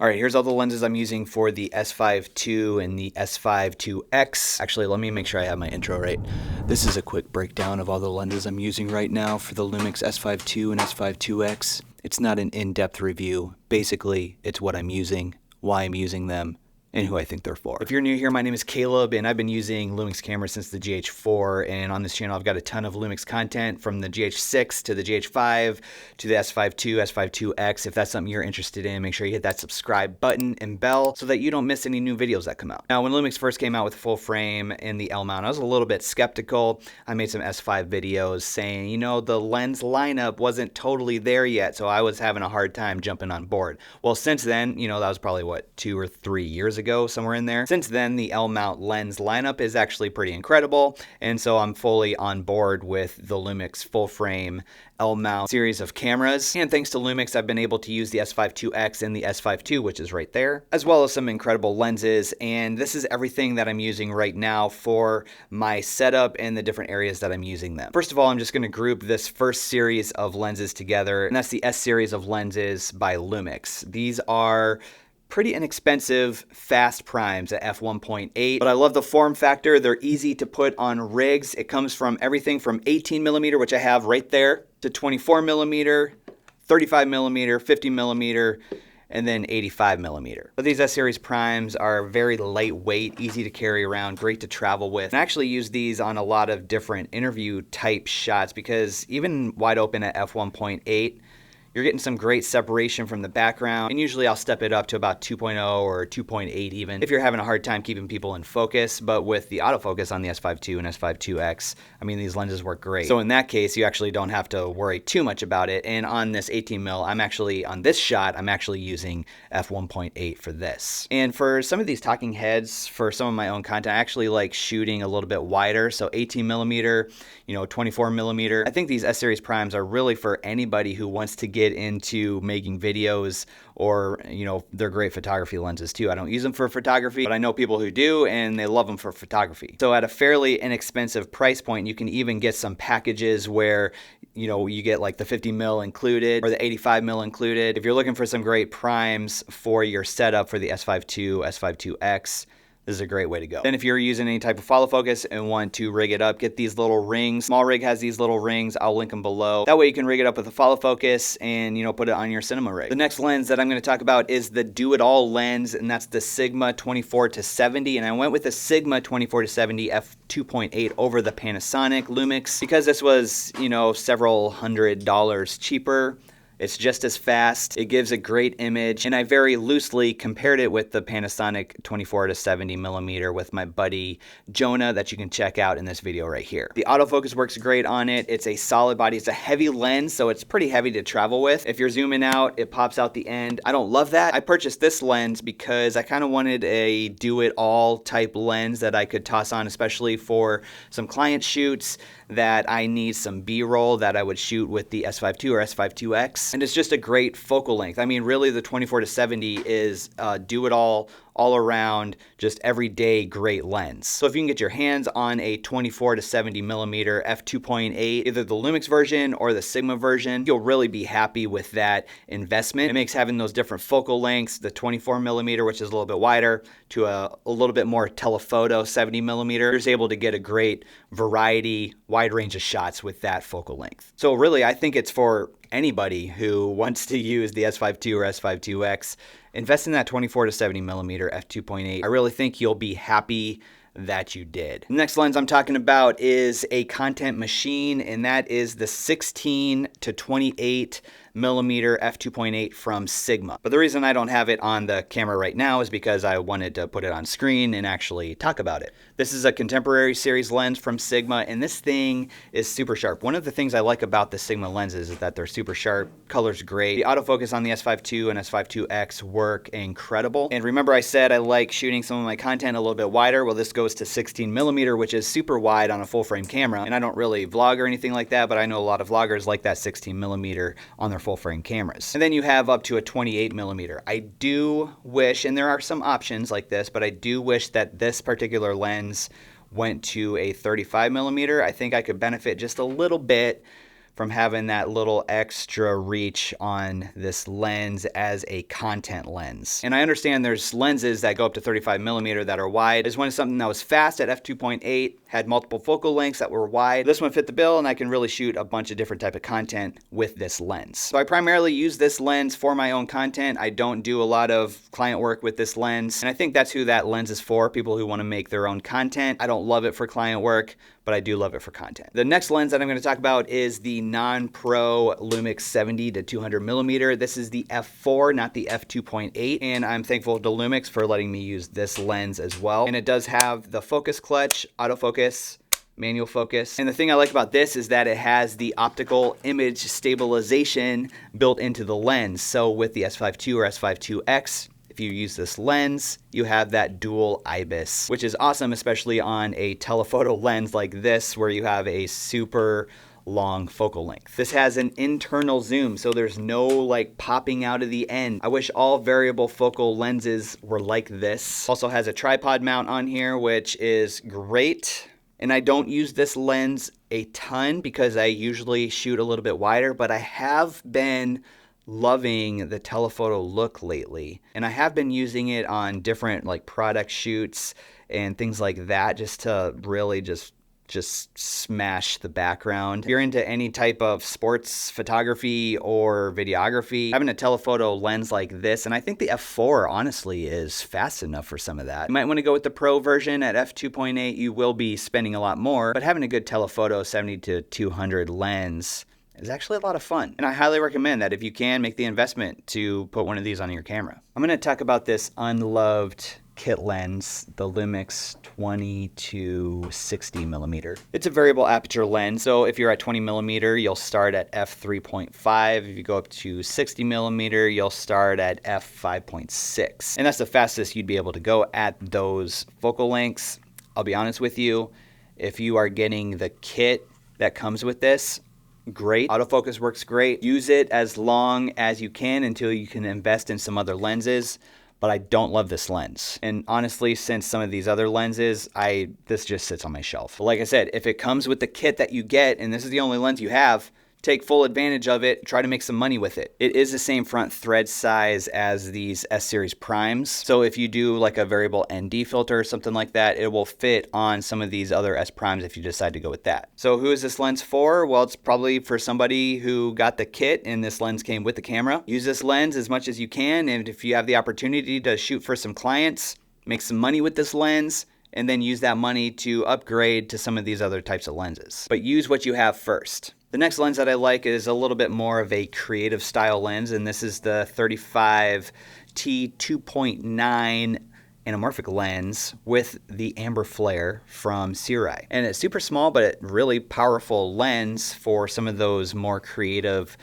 All right, here's all the lenses I'm using for the S5II and the S5IIX. Actually, let me make sure I have my intro right. This is a quick breakdown of all the lenses I'm using right now for the Lumix S5II and S5IIX. It's not an in-depth review. Basically, it's what I'm using, why I'm using them, and who I think they're for. If you're new here, my name is Caleb, and I've been using Lumix cameras since the GH4, and on this channel I've got a ton of Lumix content from the GH6 to the GH5 to the S5II, S5IIX. If that's something you're interested in, make sure you hit that subscribe button and bell so that you don't miss any new videos that come out. Now, when Lumix first came out with full frame and the L mount, I was a little bit skeptical. I made some S5 videos saying, you know, the lens lineup wasn't totally there yet, so I was having a hard time jumping on board. Well, since then, you know, that was probably, what, 2 or 3 years ago, somewhere in there. Since then, the L mount lens lineup is actually pretty incredible, and so I'm fully on board with the Lumix full frame L mount series of cameras. And thanks to Lumix, I've been able to use the S5IIX and the S5II, which is right there, as well as some incredible lenses. And this is everything that I'm using right now for my setup and the different areas that I'm using them. First of all, I'm just going to group this first series of lenses together, and that's the S series of lenses by Lumix. These are pretty inexpensive fast primes at f1.8, but I love the form factor. They're easy to put on rigs. It comes from everything from 18mm, which I have right there, to 24mm, 35mm, 50mm, and then 85mm. But these S-series primes are very lightweight, easy to carry around, great to travel with. And I actually use these on a lot of different interview type shots because even wide open at f1.8, you're getting some great separation from the background, and usually I'll step it up to about 2.0 or 2.8 even if you're having a hard time keeping people in focus. But with the autofocus on the S5II and S5IIX, I mean, these lenses work great. So in that case, you actually don't have to worry too much about it. And on this 18mm, on this shot, I'm actually using f1.8 for this. And for some of these talking heads, for some of my own content, I actually like shooting a little bit wider. So 18mm, you know, 24mm. I think these S-series primes are really for anybody who wants to get into making videos, or, you know, they're great photography lenses too. I don't use them for photography, but I know people who do, and they love them for photography. So at a fairly inexpensive price point, you can even get some packages where, you know, you get like the 50mm included or the 85mm included. If you're looking for some great primes for your setup for the S5II, S5IIX, this is a great way to go. Then if you're using any type of follow focus and want to rig it up, get these little rings. Small rig has these little rings. I'll link them below. That way you can rig it up with a follow focus and, you know, put it on your cinema rig. The next lens that I'm going to talk about is the do-it-all lens, and that's the Sigma 24-70. And I went with the Sigma 24-70 f2.8 over the Panasonic Lumix because this was, you know, several $100s cheaper. It's just as fast, it gives a great image, and I very loosely compared it with the Panasonic 24-70mm with my buddy Jonah that you can check out in this video right here. The autofocus works great on it. It's a solid body. It's a heavy lens, so it's pretty heavy to travel with. If you're zooming out, it pops out the end. I don't love that. I purchased this lens because I kind of wanted a do-it-all type lens that I could toss on, especially for some client shoots that I need some B-roll that I would shoot with the S5II or S5IIX. And it's just a great focal length. I mean, really the 24-70 is do-it-all, all around, just everyday great lens. So if you can get your hands on a 24-70mm f2.8, either the Lumix version or the Sigma version, you'll really be happy with that investment. It makes having those different focal lengths, the 24mm, which is a little bit wider, to a little bit more telephoto 70mm, you're just able to get a great variety, wide range of shots with that focal length. So really, I think it's for anybody who wants to use the S5II or S5IIX. Invest in that 24-70mm f2.8. I really think you'll be happy that you did. The next lens I'm talking about is a content machine, and that is the 16-28mm f2.8 from Sigma. But the reason I don't have it on the camera right now is because I wanted to put it on screen and actually talk about it. This is a contemporary series lens from Sigma, and this thing is super sharp. One of the things I like about the Sigma lenses is that they're super sharp, color's great. The autofocus on the S5II and S5IIX work incredible. And remember I said I like shooting some of my content a little bit wider? Well, this goes to 16mm, which is super wide on a full frame camera. And I don't really vlog or anything like that, but I know a lot of vloggers like that 16mm on their full frame cameras. And then you have up to a 28mm. I do wish, and there are some options like this, but I do wish that this particular lens went to a 35mm. I think I could benefit just a little bit from having that little extra reach on this lens as a content lens. And I understand there's lenses that go up to 35mm that are wide. This one is something that was fast at f2.8, had multiple focal lengths that were wide. This one fit the bill, and I can really shoot a bunch of different type of content with this lens. So I primarily use this lens for my own content. I don't do a lot of client work with this lens, and I think that's who that lens is for, people who want to make their own content. I don't love it for client work, but I do love it for content. The next lens that I'm going to talk about is the non-pro Lumix 70 to 200mm. This is the f4, not the f2.8, and I'm thankful to Lumix for letting me use this lens as well. And it does have the focus clutch, autofocus, manual focus. And the thing I like about this is that it has the optical image stabilization built into the lens. So with the S5II or S5IIX, if you use this lens, you have that dual IBIS, which is awesome, especially on a telephoto lens like this, where you have a super long focal length. This has an internal zoom, so there's no like popping out of the end. I wish all variable focal lenses were like this. Also has a tripod mount on here, which is great. And I don't use this lens a ton because I usually shoot a little bit wider, but I have been loving the telephoto look lately. And I have been using it on different like product shoots and things like that, just to really just smash the background. If you're into any type of sports photography or videography, having a telephoto lens like this, and I think the f4 honestly is fast enough for some of that. You might want to go with the pro version at f2.8. You will be spending a lot more, but having a good telephoto 70 to 200 lens is actually a lot of fun. And I highly recommend that if you can, make the investment to put one of these on your camera. I'm going to talk about this unloved kit lens, the Lumix 20 to 60mm. It's a variable aperture lens, so if you're at 20mm, you'll start at f3.5. If you go up to 60mm, you'll start at f5.6. And that's the fastest you'd be able to go at those focal lengths. I'll be honest with you, if you are getting the kit that comes with this, great. Autofocus works great. Use it as long as you can until you can invest in some other lenses. But I don't love this lens. And honestly, since some of these other lenses, this just sits on my shelf. But like I said, if it comes with the kit that you get, and this is the only lens you have, take full advantage of it, try to make some money with it. It is the same front thread size as these S series primes. So if you do like a variable ND filter or something like that, it will fit on some of these other S primes if you decide to go with that. So who is this lens for? Well, it's probably for somebody who got the kit and this lens came with the camera. Use this lens as much as you can, and if you have the opportunity to shoot for some clients, make some money with this lens, and then use that money to upgrade to some of these other types of lenses. But use what you have first. The next lens that I like is a little bit more of a creative style lens, and this is the 35T 2.9 anamorphic lens with the amber flare from Sirui. And it's super small, but really powerful lens for some of those more creative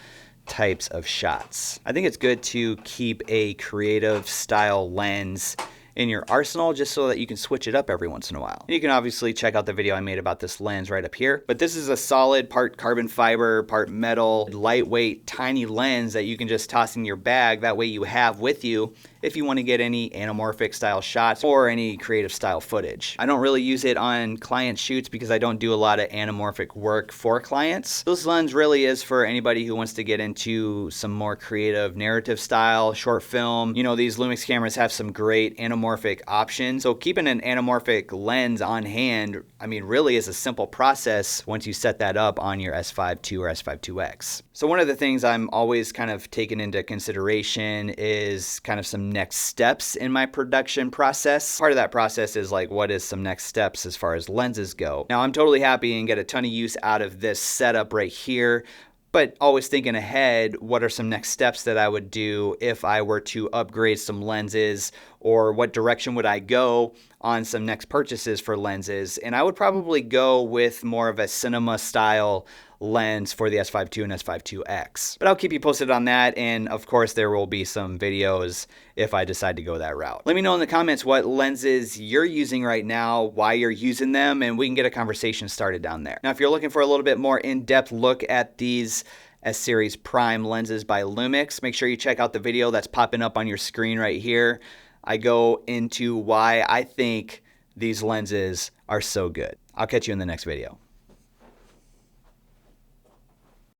types of shots. I think it's good to keep a creative style lens in your arsenal just so that you can switch it up every once in a while. And you can obviously check out the video I made about this lens right up here. But this is a solid part carbon fiber, part metal, lightweight, tiny lens that you can just toss in your bag. That way you have with you if you want to get any anamorphic style shots or any creative style footage. I don't really use it on client shoots because I don't do a lot of anamorphic work for clients. This lens really is for anybody who wants to get into some more creative narrative style, short film. You know, these Lumix cameras have some great anamorphic options. So keeping an anamorphic lens on hand, I mean, really is a simple process once you set that up on your S5II or S5IIX. So one of the things I'm always kind of taking into consideration is kind of some next steps in my production process. Part of that process is like, what is some next steps as far as lenses go? Now, I'm totally happy and get a ton of use out of this setup right here, but always thinking ahead, what are some next steps that I would do if I were to upgrade some lenses, or what direction would I go on some next purchases for lenses? And I would probably go with more of a cinema style lens for the S5II and S5IIX. But I'll keep you posted on that, and of course there will be some videos if I decide to go that route. Let me know in the comments what lenses you're using right now, why you're using them, and we can get a conversation started down there. Now, if you're looking for a little bit more in-depth look at these S-Series Prime lenses by Lumix, make sure you check out the video that's popping up on your screen right here. I go into why I think these lenses are so good. I'll catch you in the next video.